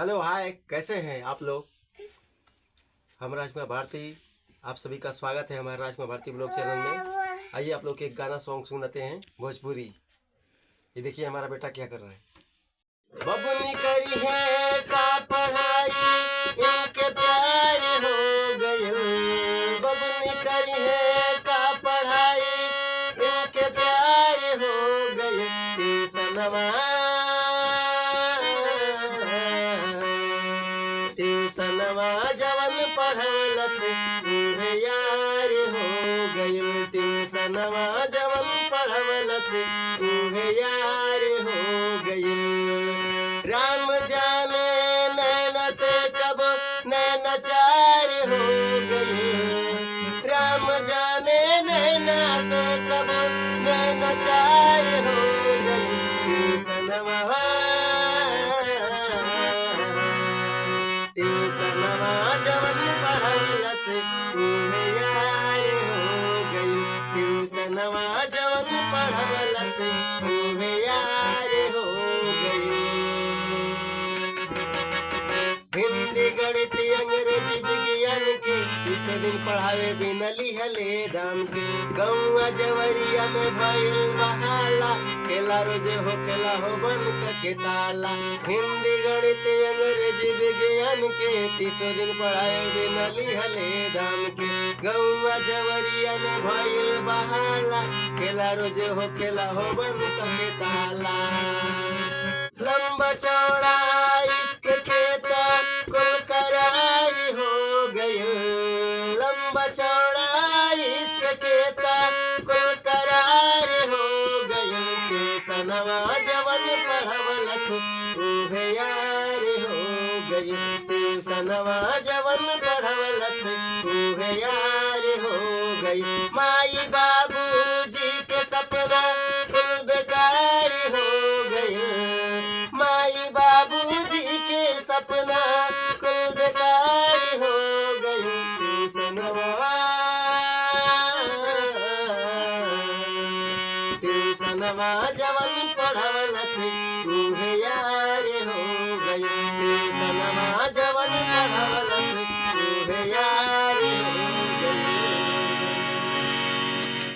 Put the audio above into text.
Hello hi, कैसे हैं आप लोग। हम राजकुमार भारती, आप सभी का स्वागत है हमारे राजकुमार भारती ब्लॉग चैनल में। आइए आप लोग के एक गाना सॉन्ग सुनाते हैं भोजपुरी। ये देखिए हमारा बेटा क्या कर रहा है। बबुनी करी है का पढ़ाई, इनके प्यार हो गए। बबुनी करी है का पढ़ाई, इनके प्यार हो गए। ट्यूशनवा जवन पढ़वलस उहे यार हो गइल। ट्यूशनवा जवन पढ़वलस उहे यार हो गइल। राम जाने नैना से कब नैना चार हो गइल। राम जाने नैना से कब नैना चार हो गइल। ट्यूशनवा जवन पढ़वलस उहे यार हो गइल। ट्यूशनवा जवन पढ़वलस उहे यार हो गइल। हिंदी गणित अंग्रेजी विज्ञान के 30 दिन पढ़ावे बिना लिहले दाम के। गौआ जवरिया में भइल बहाला, खेला रोजे हो खेला हो बन के ताला। हिंदी गणित अंग्रेजी विज्ञान के 30 दिन पढ़ावे बिना लिहले दाम के। गौआ जवरिया में भइल बहाला, खेला रोजे हो खेला हो बन के ताला। लंबा चौड़ा इश्क खेता कुल करार हो गइल। लंबा चौड़ा इश्क खेता कुल करार हो गइल। ट्यूशनवा जवन पढ़वलस उहे यार हो गइल। ट्यूशनवा जवन पढ़वलस उहे यार हो गइल। माई बाबूजी के सपना कुल बेकार हो गइल। माई बाबूजी के सपना कुल बेकार हो गइल। ट्यूशनवा जवन